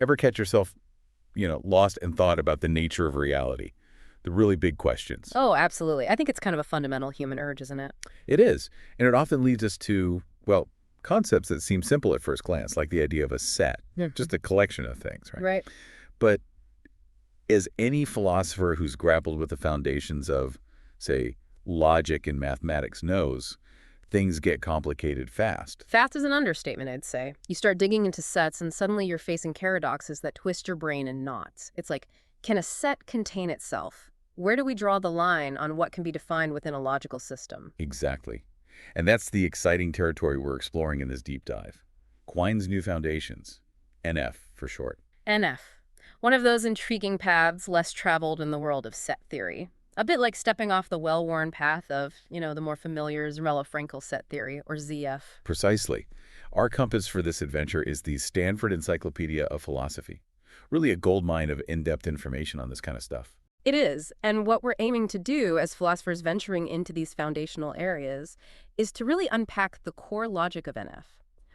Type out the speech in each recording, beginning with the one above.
Ever catch yourself, lost in thought about the nature of reality? The really big questions. Oh, absolutely. I think it's kind of a fundamental human urge, isn't it? It is. And it often leads us to, well, concepts that seem simple at first glance, like the idea of a set, Mhm. just a collection of things, right? Right. But as any philosopher who's grappled with the foundations of, say, logic and mathematics knows, things get complicated fast. Fast is an understatement, I'd say. You start digging into sets, and suddenly you're facing paradoxes that twist your brain in knots. It's like, can a set contain itself? Where do we draw the line on what can be defined within a logical system? Exactly. And that's the exciting territory we're exploring in this deep dive. Quine's new foundations, NF for short. NF. One of those intriguing paths less traveled in the world of set theory. A bit like stepping off the well-worn path of, the more familiar Zermelo-Fraenkel set theory, or ZF. Precisely. Our compass for this adventure is the Stanford Encyclopedia of Philosophy. Really a goldmine of in-depth information on this kind of stuff. It is, and what we're aiming to do as philosophers venturing into these foundational areas is to really unpack the core logic of NF.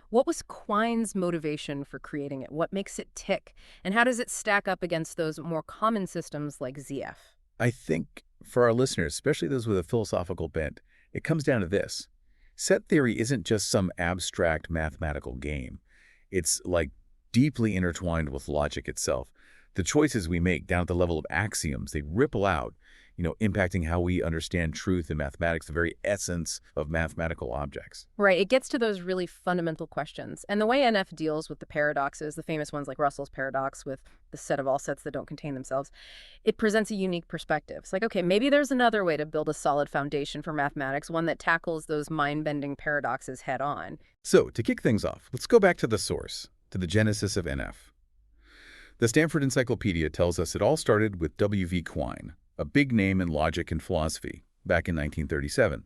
What was Quine's motivation for creating it? What makes it tick? And how does it stack up against those more common systems like ZF? I think for our listeners, especially those with a philosophical bent, it comes down to this. Set theory isn't just some abstract mathematical game. It's like deeply intertwined with logic itself. The choices we make down at the level of axioms, they ripple out, impacting how we understand truth in mathematics, the very essence of mathematical objects. Right, it gets to those really fundamental questions. And the way NF deals with the paradoxes, the famous ones like Russell's paradox with the set of all sets that don't contain themselves, it presents a unique perspective. It's like, okay, maybe there's another way to build a solid foundation for mathematics, one that tackles those mind-bending paradoxes head on. So, to kick things off, let's go back to the source, to the genesis of NF. The Stanford Encyclopedia tells us it all started with W.V. Quine, a big name in logic and philosophy, back in 1937.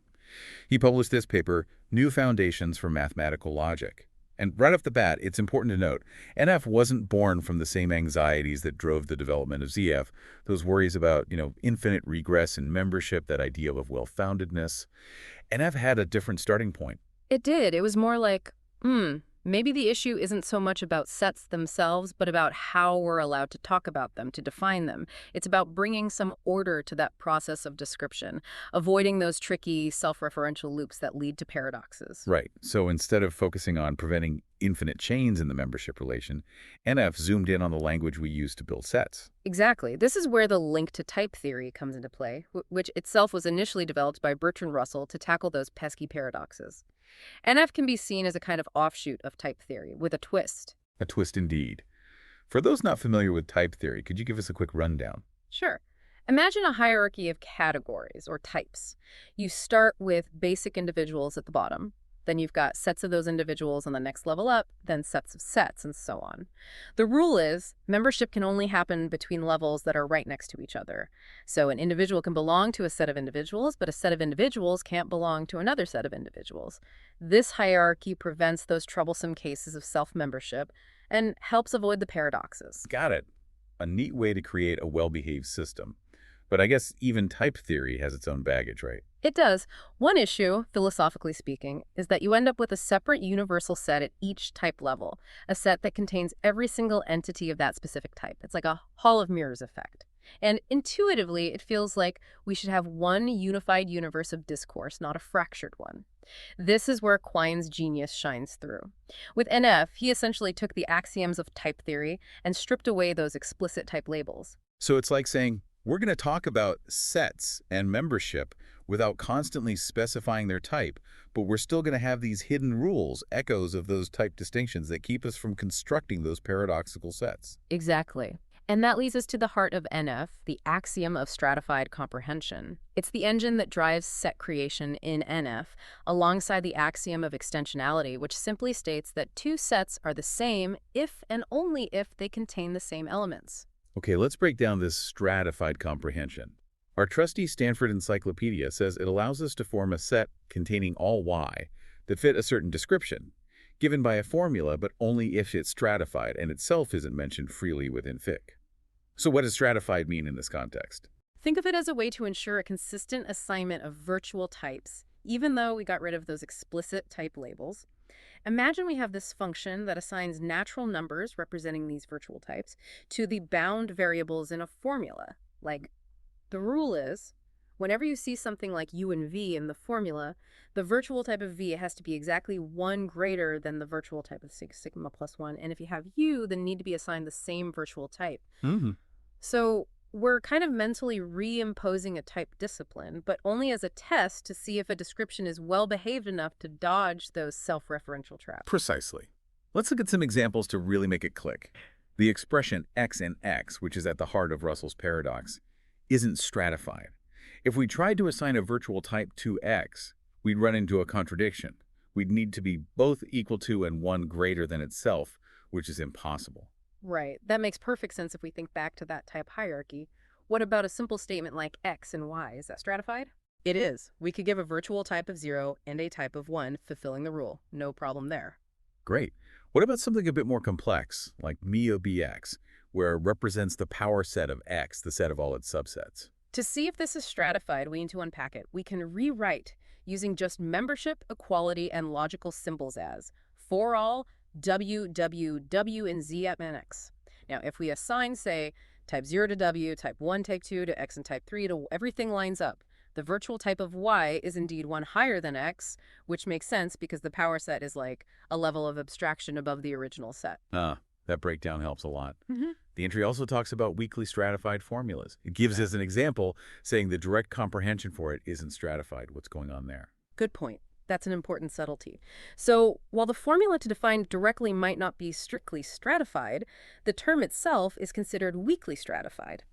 He published this paper, New Foundations for Mathematical Logic. And right off the bat, it's important to note, NF wasn't born from the same anxieties that drove the development of ZF, those worries about, infinite regress in membership, that idea of well-foundedness. NF had a different starting point. It did. It was more like, maybe the issue isn't so much about sets themselves, but about how we're allowed to talk about them, to define them. It's about bringing some order to that process of description, avoiding those tricky self-referential loops that lead to paradoxes. Right. So instead of focusing on preventing infinite chains in the membership relation, NF zoomed in on the language we use to build sets. Exactly. This is where the link to type theory comes into play, which itself was initially developed by Bertrand Russell to tackle those pesky paradoxes. NF can be seen as a kind of offshoot of type theory, with a twist. A twist indeed. For those not familiar with type theory, could you give us a quick rundown? Sure. Imagine a hierarchy of categories, or types. You start with basic individuals at the bottom. Then you've got sets of those individuals on the next level up, then sets of sets, and so on. The rule is membership can only happen between levels that are right next to each other. So an individual can belong to a set of individuals, but a set of individuals can't belong to another set of individuals. This hierarchy prevents those troublesome cases of self-membership and helps avoid the paradoxes. Got it. A neat way to create a well-behaved system. But I guess even type theory has its own baggage, right? It does. One issue, philosophically speaking, is that you end up with a separate universal set at each type level, a set that contains every single entity of that specific type. It's like a hall of mirrors effect. And intuitively, it feels like we should have one unified universe of discourse, not a fractured one. This is where Quine's genius shines through. With NF, he essentially took the axioms of type theory and stripped away those explicit type labels. So it's like saying, we're going to talk about sets and membership without constantly specifying their type, but we're still going to have these hidden rules, echoes of those type distinctions that keep us from constructing those paradoxical sets. Exactly. And that leads us to the heart of NF, the axiom of stratified comprehension. It's the engine that drives set creation in NF, alongside the axiom of extensionality, which simply states that two sets are the same if and only if they contain the same elements. Okay, let's break down this stratified comprehension. Our trusty Stanford Encyclopedia says it allows us to form a set containing all Y that fit a certain description, given by a formula, but only if it's stratified and itself isn't mentioned freely within Fic. So what does stratified mean in this context? Think of it as a way to ensure a consistent assignment of virtual types, even though we got rid of those explicit type labels. Imagine we have this function that assigns natural numbers representing these virtual types to the bound variables in a formula. Like, the rule is, whenever you see something like u and v in the formula, the virtual type of v has to be exactly 1 greater than the virtual type of sigma plus 1. And if you have u, then need to be assigned the same virtual type. Hmm. So we're kind of mentally reimposing a type discipline, but only as a test to see if a description is well behaved enough to dodge those self-referential traps. Precisely. Let's look at some examples to really make it click. The expression x in x, which is at the heart of Russell's paradox, isn't stratified. If we tried to assign a virtual type to x, we'd run into a contradiction. We'd need to be both equal to and 1 greater than itself, which is impossible. Right. That makes perfect sense if we think back to that type hierarchy. What about a simple statement like x and y? Is that stratified? It is. We could give a virtual type of 0 and a type of 1, fulfilling the rule. No problem there. Great. What about something a bit more complex, like mi of bx, where it represents the power set of x, the set of all its subsets? To see if this is stratified, we need to unpack it. We can rewrite using just membership, equality, and logical symbols as for all, W, W, W, and Z at X. Now, if we assign, say, type 0 to W, type 1, type 2 to X, and type 3 to everything lines up, the virtual type of Y is indeed 1 higher than X, which makes sense because the power set is like a level of abstraction above the original set. That breakdown helps a lot. Mm-hmm. The entry also talks about weakly stratified formulas. It gives us an example saying the direct comprehension for it isn't stratified. What's going on there? Good point. That's an important subtlety. So while the formula to define directly might not be strictly stratified, the term itself is considered weakly stratified.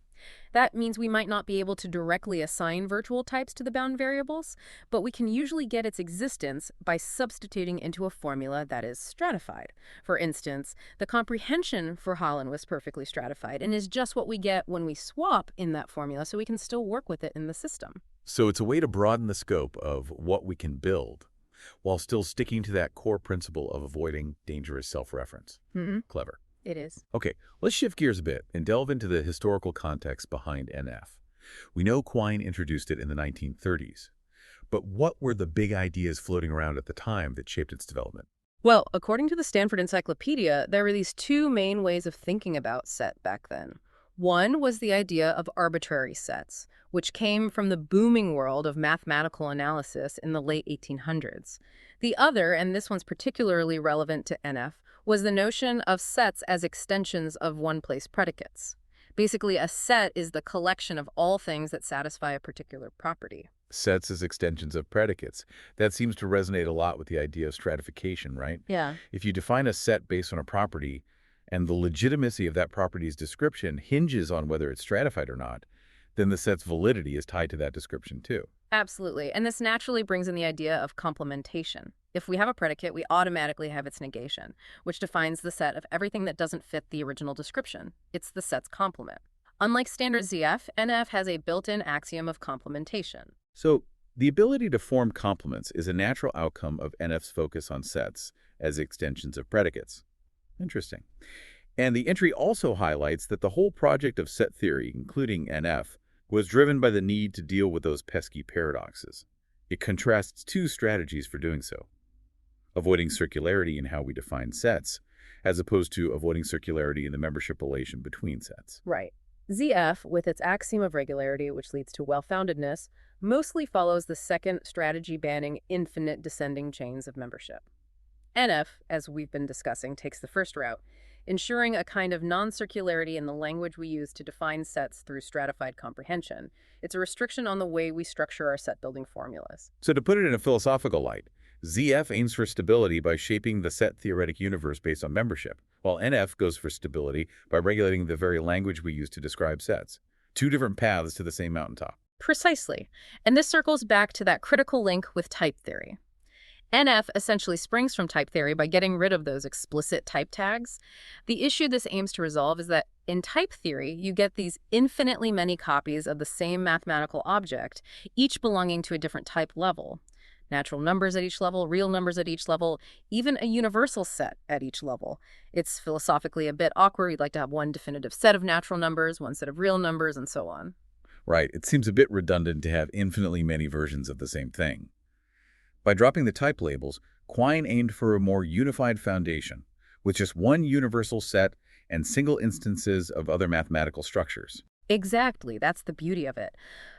That means we might not be able to directly assign virtual types to the bound variables, but we can usually get its existence by substituting into a formula that is stratified. For instance, the comprehension for Holland was perfectly stratified and is just what we get when we swap in that formula, so we can still work with it in the system. So it's a way to broaden the scope of what we can build while still sticking to that core principle of avoiding dangerous self-reference. Mm-hmm. Clever. It is. Okay, let's shift gears a bit and delve into the historical context behind NF. We know Quine introduced it in the 1930s, but what were the big ideas floating around at the time that shaped its development? Well, according to the Stanford Encyclopedia, there were these 2 main ways of thinking about set back then. One was the idea of arbitrary sets, which came from the booming world of mathematical analysis in the late 1800s. The other, and this one's particularly relevant to NF, was the notion of sets as extensions of one-place predicates. Basically, a set is the collection of all things that satisfy a particular property. Sets as extensions of predicates. That seems to resonate a lot with the idea of stratification, right? Yeah. If you define a set based on a property, and the legitimacy of that property's description hinges on whether it's stratified or not, then the set's validity is tied to that description too. Absolutely. And this naturally brings in the idea of complementation. If we have a predicate, we automatically have its negation, which defines the set of everything that doesn't fit the original description. It's the set's complement. Unlike standard ZF, NF has a built-in axiom of complementation. So the ability to form complements is a natural outcome of NF's focus on sets as extensions of predicates. Interesting. And the entry also highlights that the whole project of set theory, including NF, was driven by the need to deal with those pesky paradoxes. It contrasts 2 strategies for doing so: avoiding circularity in how we define sets, as opposed to avoiding circularity in the membership relation between sets. Right. ZF, with its axiom of regularity, which leads to well-foundedness, mostly follows the second strategy banning infinite descending chains of membership. NF, as we've been discussing, takes the first route, ensuring a kind of non-circularity in the language we use to define sets through stratified comprehension. It's a restriction on the way we structure our set-building formulas. So to put it in a philosophical light, ZF aims for stability by shaping the set theoretic universe based on membership, while NF goes for stability by regulating the very language we use to describe sets. 2 different paths to the same mountaintop. Precisely. And this circles back to that critical link with type theory. NF essentially springs from type theory by getting rid of those explicit type tags. The issue this aims to resolve is that in type theory, you get these infinitely many copies of the same mathematical object, each belonging to a different type level. Natural numbers at each level, real numbers at each level, even a universal set at each level. It's philosophically a bit awkward. You'd like to have one definitive set of natural numbers, one set of real numbers, and so on. Right. It seems a bit redundant to have infinitely many versions of the same thing. By dropping the type labels, Quine aimed for a more unified foundation, with just one universal set and single instances of other mathematical structures. Exactly, that's the beauty of it.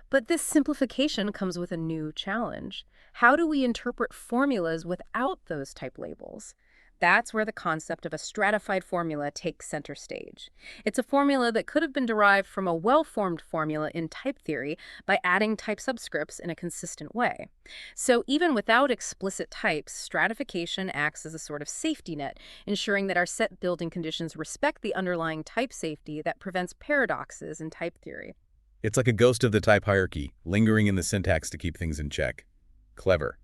But this simplification comes with a new challenge. How do we interpret formulas without those type labels? That's where the concept of a stratified formula takes center stage. It's a formula that could have been derived from a well-formed formula in type theory by adding type subscripts in a consistent way. So even without explicit types, stratification acts as a sort of safety net, ensuring that our set building conditions respect the underlying type safety that prevents paradoxes in type theory. It's like a ghost of the type hierarchy, lingering in the syntax to keep things in check. Clever.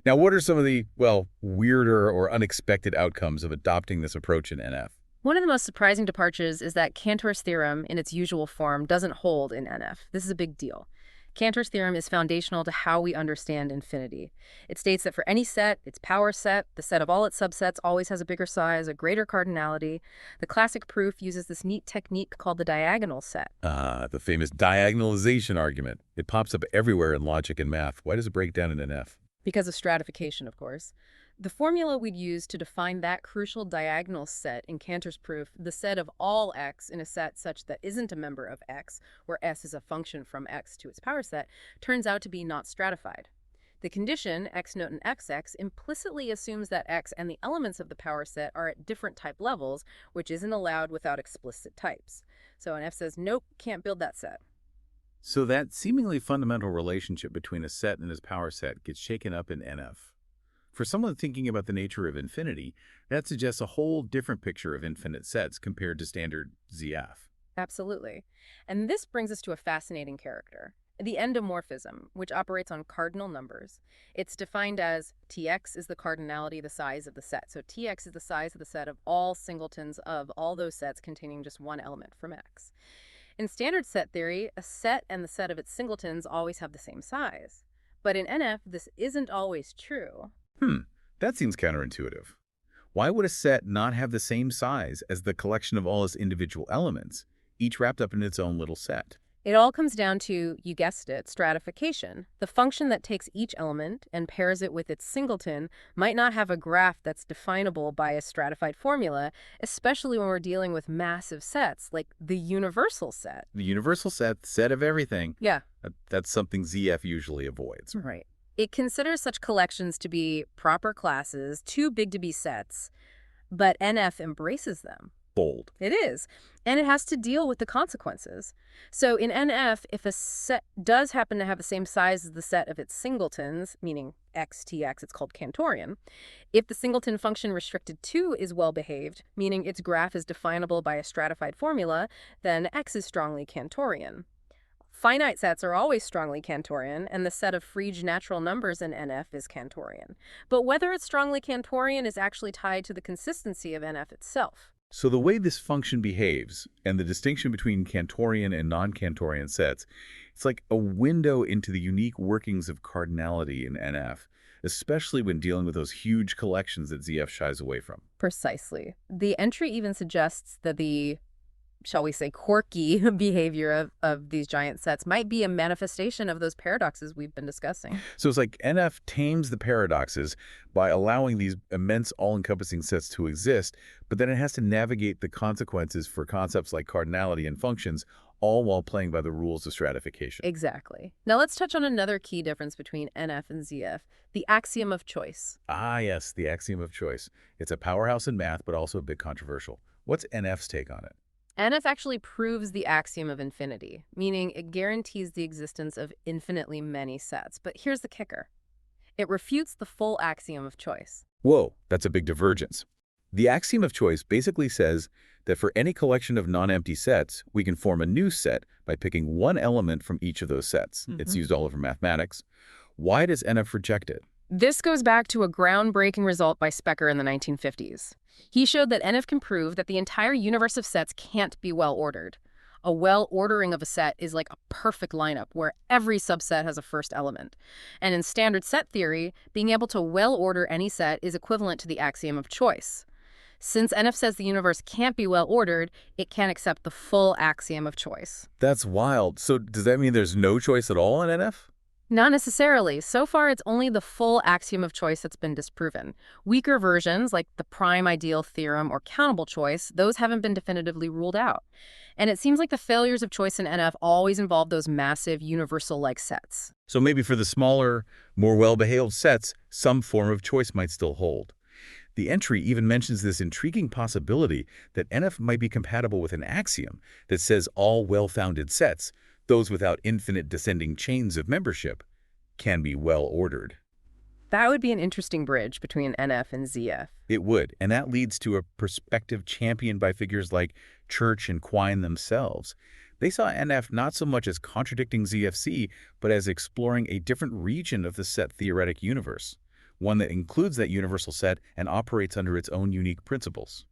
Now, what are some of the, well, weirder or unexpected outcomes of adopting this approach in NF? One of the most surprising departures is that Cantor's theorem in its usual form doesn't hold in NF. This is a big deal. Cantor's theorem is foundational to how we understand infinity. It states that for any set, its power set, the set of all its subsets always has a bigger size, a greater cardinality. The classic proof uses this neat technique called the diagonal set. The famous diagonalization argument. It pops up everywhere in logic and math. Why does it break down in NF? Because of stratification, of course. The formula we'd use to define that crucial diagonal set in Cantor's proof, the set of all x in a set such that isn't a member of x, where s is a function from x to its power set, turns out to be not stratified. The condition, x note and xx, implicitly assumes that x and the elements of the power set are at different type levels, which isn't allowed without explicit types. So NF says, nope, can't build that set. So that seemingly fundamental relationship between a set and its power set gets shaken up in NF. For someone thinking about the nature of infinity, that suggests a whole different picture of infinite sets compared to standard ZF. Absolutely. And this brings us to a fascinating character, the endomorphism, which operates on cardinal numbers. It's defined as Tx is the cardinality, the size of the set. So Tx is the size of the set of all singletons of all those sets containing just one element from X. In standard set theory, a set and the set of its singletons always have the same size. But in NF, this isn't always true. That seems counterintuitive. Why would a set not have the same size as the collection of all its individual elements, each wrapped up in its own little set? It all comes down to, you guessed it, stratification. The function that takes each element and pairs it with its singleton might not have a graph that's definable by a stratified formula, especially when we're dealing with massive sets, like the universal set. The universal set of everything. Yeah. That's something ZF usually avoids. Right. It considers such collections to be proper classes, too big to be sets, but NF embraces them. Bold. It is. And it has to deal with the consequences. So in NF, if a set does happen to have the same size as the set of its singletons, meaning x, tx, it's called Cantorian. If the singleton function restricted to is well-behaved, meaning its graph is definable by a stratified formula, then x is strongly Cantorian. Finite sets are always strongly Cantorian, and the set of Frege natural numbers in NF is Cantorian. But whether it's strongly Cantorian is actually tied to the consistency of NF itself. So the way this function behaves, and the distinction between Cantorian and non-Cantorian sets, it's like a window into the unique workings of cardinality in NF, especially when dealing with those huge collections that ZF shies away from. Precisely. The entry even suggests that the, shall we say, quirky behavior of these giant sets might be a manifestation of those paradoxes we've been discussing. So it's like NF tames the paradoxes by allowing these immense all-encompassing sets to exist, but then it has to navigate the consequences for concepts like cardinality and functions, all while playing by the rules of stratification. Exactly. Now let's touch on another key difference between NF and ZF, the axiom of choice. Ah, yes, the axiom of choice. It's a powerhouse in math, but also a bit controversial. What's NF's take on it? NF actually proves the axiom of infinity, meaning it guarantees the existence of infinitely many sets. But here's the kicker. It refutes the full axiom of choice. Whoa, that's a big divergence. The axiom of choice basically says that for any collection of non-empty sets, we can form a new set by picking one element from each of those sets. It's used all over mathematics. Why does NF reject it? This goes back to a groundbreaking result by Specker in the 1950s. He showed that NF can prove that the entire universe of sets can't be well-ordered. A well-ordering of a set is like a perfect lineup where every subset has a first element. And in standard set theory, being able to well-order any set is equivalent to the axiom of choice. Since NF says the universe can't be well-ordered, it can't accept the full axiom of choice. That's wild. So does that mean there's no choice at all in NF? Not necessarily. So far, it's only the full axiom of choice that's been disproven. Weaker versions, like the prime ideal theorem or countable choice, those haven't been definitively ruled out. And it seems like the failures of choice in NF always involve those massive universal-like sets. So maybe for the smaller, more well-behaved sets, some form of choice might still hold. The entry even mentions this intriguing possibility that NF might be compatible with an axiom that says all well-founded sets, those without infinite descending chains of membership, can be well-ordered. That would be an interesting bridge between NF and ZF. It would, and that leads to a perspective championed by figures like Church and Quine themselves. They saw NF not so much as contradicting ZFC, but as exploring a different region of the set theoretic universe, one that includes that universal set and operates under its own unique principles.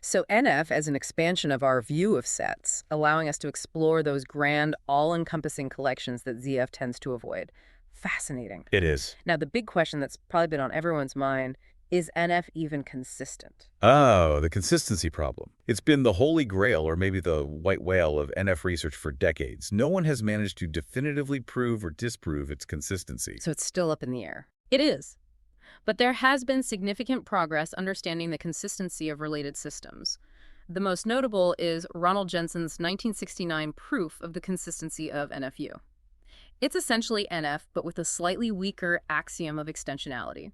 So NF as an expansion of our view of sets, allowing us to explore those grand, all-encompassing collections that ZF tends to avoid. Fascinating. It is. Now, the big question that's probably been on everyone's mind is NF even consistent? Oh, the consistency problem. It's been the holy grail, or maybe the white whale, of NF research for decades. No one has managed to definitively prove or disprove its consistency. So it's still up in the air. It is. But there has been significant progress understanding the consistency of related systems. The most notable is Ronald Jensen's 1969 proof of the consistency of NFU. It's essentially NF, but with a slightly weaker axiom of extensionality.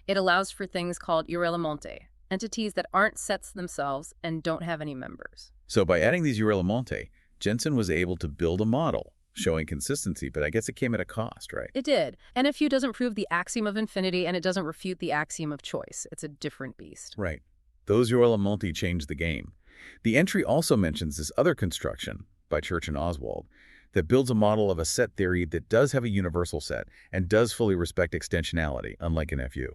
It allows for things called irrelemonte, entities that aren't sets themselves and don't have any members. So by adding these irrelemonte, Jensen was able to build a model showing consistency, but I guess it came at a cost, right? It did. NFU doesn't prove the axiom of infinity, and it doesn't refute the axiom of choice. It's a different beast. Right. Those irrelemonte changed the game. The entry also mentions this other construction by Church and Oswald that builds a model of a set theory that does have a universal set and does fully respect extensionality, unlike NFU.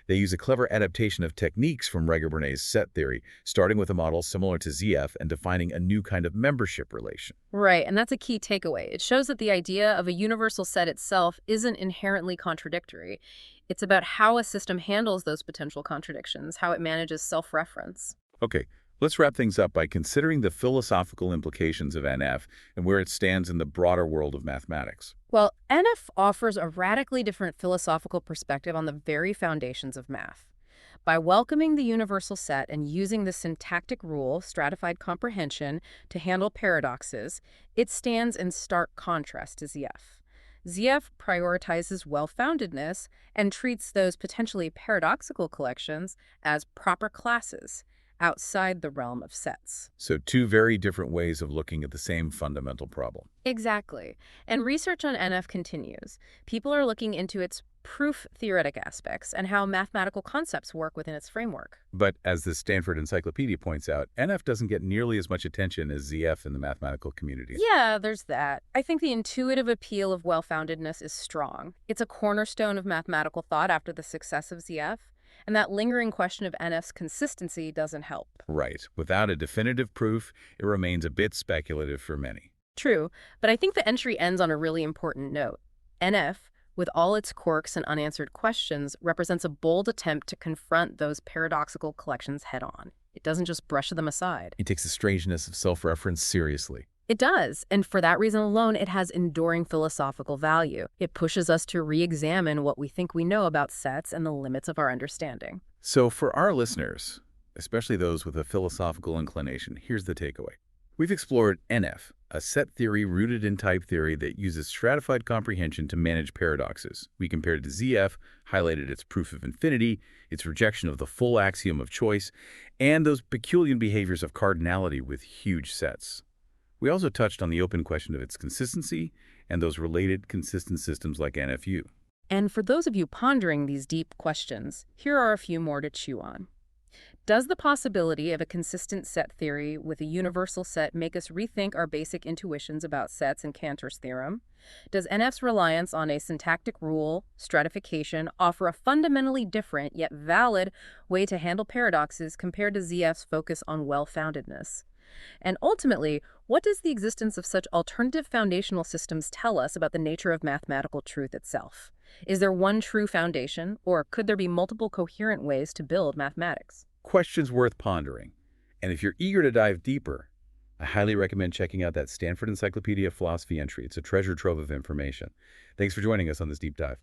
They use a clever adaptation of techniques from Reger-Bernay's set theory, starting with a model similar to ZF and defining a new kind of membership relation. Right, and that's a key takeaway. It shows that the idea of a universal set itself isn't inherently contradictory. It's about how a system handles those potential contradictions, how it manages self-reference. Okay, let's wrap things up by considering the philosophical implications of NF and where it stands in the broader world of mathematics. Well, NF offers a radically different philosophical perspective on the very foundations of math. By welcoming the universal set and using the syntactic rule, stratified comprehension, to handle paradoxes, it stands in stark contrast to ZF. ZF prioritizes well-foundedness and treats those potentially paradoxical collections as proper classes, outside the realm of sets. So two very different ways of looking at the same fundamental problem. Exactly. And research on NF continues. People are looking into its proof-theoretic aspects and how mathematical concepts work within its framework. But as the Stanford Encyclopedia points out, NF doesn't get nearly as much attention as ZF in the mathematical community. Yeah, there's that. I think the intuitive appeal of well-foundedness is strong. It's a cornerstone of mathematical thought after the success of ZF. And that lingering question of NF's consistency doesn't help. Right. Without a definitive proof, it remains a bit speculative for many. True, but I think the entry ends on a really important note. NF, with all its quirks and unanswered questions, represents a bold attempt to confront those paradoxical collections head-on. It doesn't just brush them aside. It takes the strangeness of self-reference seriously. It does, and for that reason alone, it has enduring philosophical value. It pushes us to re-examine what we think we know about sets and the limits of our understanding. So for our listeners, especially those with a philosophical inclination, here's the takeaway. We've explored NF, a set theory rooted in type theory that uses stratified comprehension to manage paradoxes. We compared it to ZF, highlighted its proof of infinity, its rejection of the full axiom of choice, and those peculiar behaviors of cardinality with huge sets. We also touched on the open question of its consistency and those related consistent systems like NFU. And for those of you pondering these deep questions, here are a few more to chew on. Does the possibility of a consistent set theory with a universal set make us rethink our basic intuitions about sets and Cantor's theorem? Does NF's reliance on a syntactic rule, stratification, offer a fundamentally different yet valid way to handle paradoxes compared to ZF's focus on well-foundedness? And ultimately, what does the existence of such alternative foundational systems tell us about the nature of mathematical truth itself? Is there one true foundation, or could there be multiple coherent ways to build mathematics? Questions worth pondering. And if you're eager to dive deeper, I highly recommend checking out that Stanford Encyclopedia of Philosophy entry. It's a treasure trove of information. Thanks for joining us on this deep dive.